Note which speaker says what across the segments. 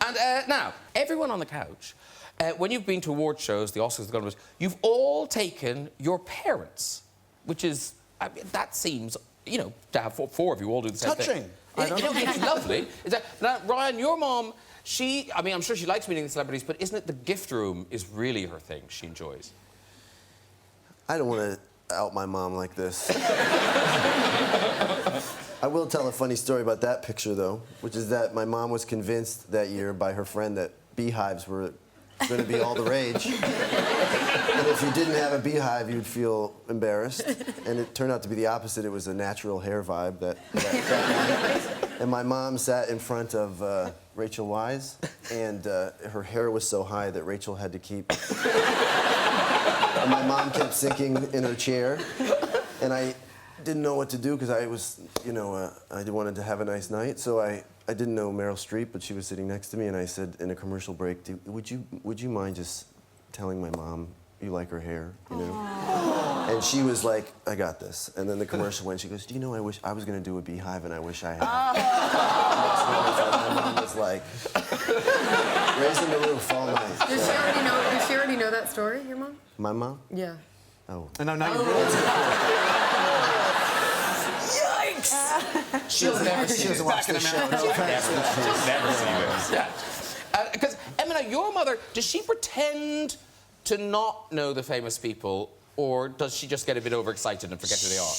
Speaker 1: And now, everyone on the couch, when you've been to award shows, the Oscars, the Golden Globes, you've all taken your parents, which is, I mean, that seems, you know, to have four of you all do the same thing.
Speaker 2: Touching.
Speaker 1: It's lovely. Now, Ryan, your mom, I mean, I'm sure she likes meeting the celebrities, but isn't it the gift room is really her thing she enjoys?
Speaker 3: I don't want to out my mom like this. I will tell a funny story about that picture, though, which is that my mom was convinced that year by her friend that beehives were going to be all the rage. And if you didn't have a beehive, you'd feel embarrassed. And it turned out to be the opposite. It was a natural hair vibe that night. And my mom sat in front of Rachel Weisz, and her hair was so high that Rachel had to keep... And my mom kept sinking in her chair, and I didn't know what to do because I was, you know, I wanted to have a nice night, so I didn't know Meryl Streep, but she was sitting next to me, and I said in a commercial break, would you mind just telling my mom you like her hair, you know? Aww. And she was like, I got this. And then the commercial went, she goes, do you know, I wish I was going to do a beehive, and I wish I had. My mom was like, raising the roof all night.
Speaker 4: Does she already know that story, your mom?
Speaker 3: My mom?
Speaker 4: Yeah.
Speaker 3: Oh.
Speaker 2: No, now you're ruined.
Speaker 4: Yikes!
Speaker 2: She'll never see this.
Speaker 1: She'll never see this. Yeah. Because, Emma, your mother, does she pretend to not know the famous people, or does she just get a bit overexcited and forget who they are?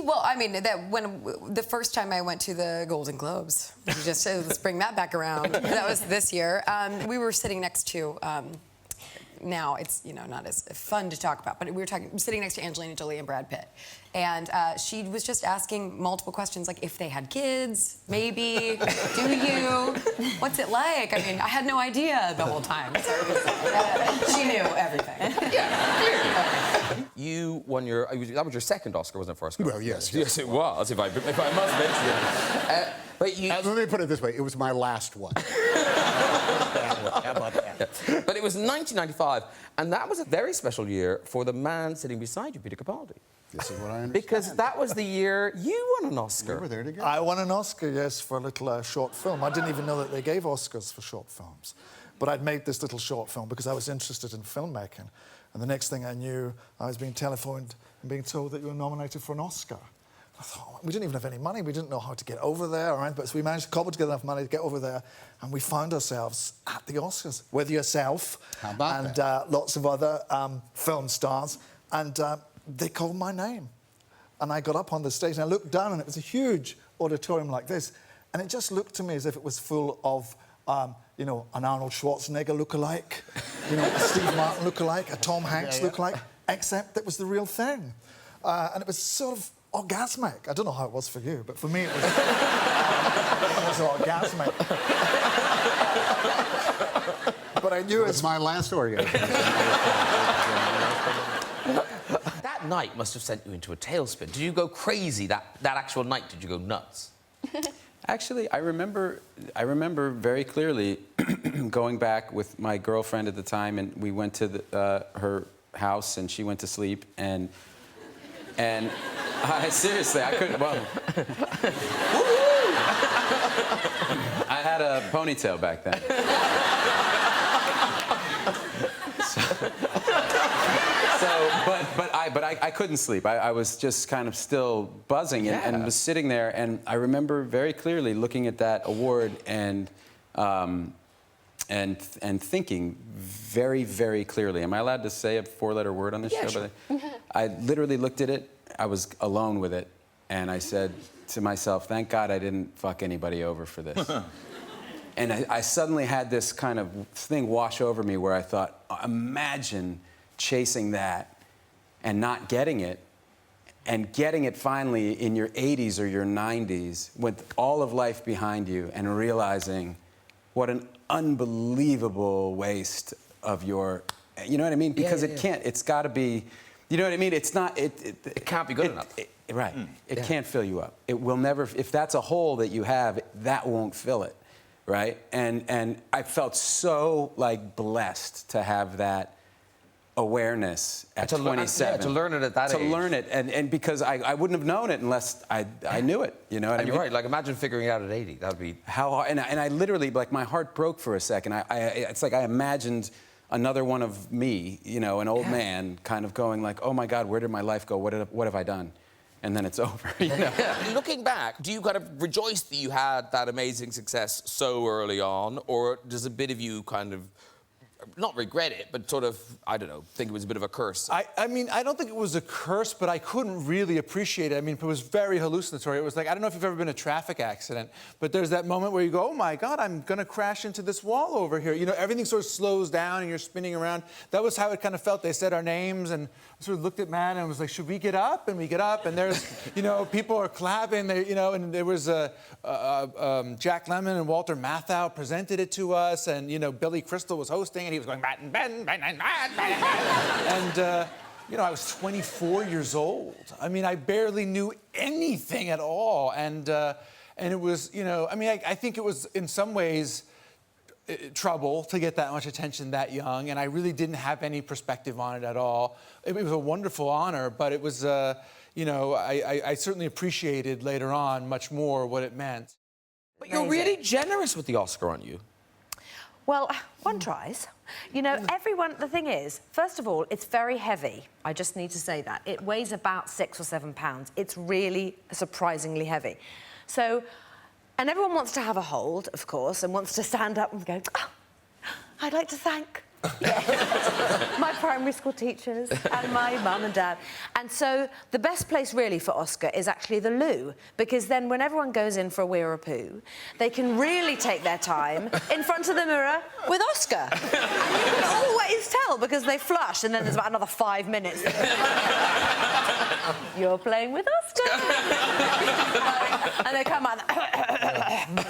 Speaker 4: Well, I mean, the first time I went to the Golden Globes, just let's bring that back around. That was this year. We were sitting next to. Now it's, you know, not as fun to talk about, but we were sitting next to Angelina Jolie and Brad Pitt, and she was just asking multiple questions, like if they had kids, maybe, do you, what's it like? I mean, I had no idea the whole time. She knew everything.
Speaker 1: Yeah, you won that was your second Oscar, wasn't it, first?
Speaker 2: Well, yes.
Speaker 1: Yes, it was, if I must mention it. But
Speaker 2: let me put it this way, it was my last one. How about that?
Speaker 1: Yeah. But it was 1995, and that was a very special year for the man sitting beside you, Peter Capaldi.
Speaker 2: This is what I understand.
Speaker 1: Because that was the year you won an Oscar.
Speaker 2: We were there together.
Speaker 5: I won an Oscar, yes, for a little short film. I didn't even know that they gave Oscars for short films. But I'd made this little short film because I was interested in filmmaking. And the next thing I knew, I was being telephoned and being told that you were nominated for an Oscar. I thought, we didn't even have any money. We didn't know how to get over there, all right? But so we managed to cobble together enough money to get over there, and we found ourselves at the Oscars with yourself and lots of other film stars, and they called my name. And I got up on the stage, and I looked down, and it was a huge auditorium like this, and it just looked to me as if it was full of, you know, an Arnold Schwarzenegger lookalike, you know, a Steve Martin lookalike, a Tom Hanks lookalike, except it was the real thing. And it was sort of orgasmic. I don't know how it was for you, but for me it was, orgasmic. But I knew it was
Speaker 2: my last orgasm.
Speaker 1: That night must have sent you into a tailspin. Did you go crazy that actual night? Did you go nuts?
Speaker 6: Actually, I remember very clearly going back with my girlfriend at the time, and we went to her house, and she went to sleep, and seriously, I couldn't, well... I had a ponytail back then. But I couldn't sleep. I was just kind of still buzzing and was sitting there, and I remember very clearly looking at that award and thinking very, very clearly. Am I allowed to say a four-letter word on this show?
Speaker 1: Sure.
Speaker 6: I literally looked at it. I was alone with it, and I said to myself, thank God I didn't fuck anybody over for this. And I suddenly had this kind of thing wash over me where I thought, imagine chasing that and not getting it, and getting it finally in your 80s or your 90s with all of life behind you, and realizing what an unbelievable waste of your, you know what I mean? Because it can't, it's got to be, you know what I mean? It's not,
Speaker 1: it can't be good enough.
Speaker 6: Right. It can't fill you up. It will never, if that's a hole that you have, that won't fill it, right? And I felt so, like, blessed to have that awareness at
Speaker 1: To learn-
Speaker 6: 27.
Speaker 1: yeah, to learn it at that age.
Speaker 6: To learn it, and because I wouldn't have known it unless I knew it, you know what I
Speaker 1: And
Speaker 6: mean?
Speaker 1: you're right, like imagine figuring it out at 80. That would be...
Speaker 6: How hard, and I literally, like, my heart broke for a second. It's like I imagined another one of me, you know, an old man, kind of going like, oh my God, where did my life go? What have I done? And then it's over, you know?
Speaker 1: Looking back, do you kind of rejoice that you had that amazing success so early on, or does a bit of you kind of not regret it, but sort of, I don't know, think it was a bit of a curse?
Speaker 7: I mean, I don't think it was a curse, but I couldn't really appreciate it. I mean, it was very hallucinatory. It was like, I don't know if you've ever been in a traffic accident, but there's that moment where you go, oh my God, I'm gonna crash into this wall over here. You know, everything sort of slows down and you're spinning around. That was how it kind of felt. They said our names and I sort of looked at Matt and was like, should we get up? And we get up and there's, you know, people are clapping, you know, and there was Jack Lemmon and Walter Matthau presented it to us, and, you know, Billy Crystal was hosting and he was going, and, you know, I was 24 years old. I mean, I barely knew anything at all. And it was, you know, I mean, I think it was in some ways trouble to get that much attention that young, and I really didn't have any perspective on it at all. It was a wonderful honor, but it was, you know, I certainly appreciated later on much more what it meant.
Speaker 1: But you're really generous with the Oscar, aren't you?
Speaker 8: Well, one tries. You know, everyone, the thing is, first of all, it's very heavy. I just need to say that. It weighs about 6 or 7 pounds. It's really surprisingly heavy. So, and everyone wants to have a hold, of course, and wants to stand up and go, oh, I'd like to thank my primary school teachers and my mum and dad. And so the best place really for Oscar is actually the loo, because then when everyone goes in for a wee or a poo, they can really take their time in front of the mirror with Oscar. And you can always tell because they flush and then there's about another 5 minutes. You're playing with Oscar. And they come out and,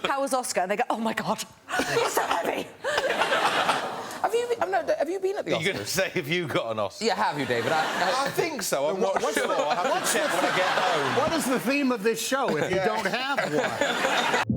Speaker 8: how was Oscar? And they go, oh my God, it's so heavy.
Speaker 1: Have you been at the Oscars?
Speaker 9: You're going to say, have you got an Oscar?
Speaker 1: Yeah, have you, David?
Speaker 9: I think so. I'm not sure. I'll have to check when I get home.
Speaker 2: What is the theme of this show if you don't have one?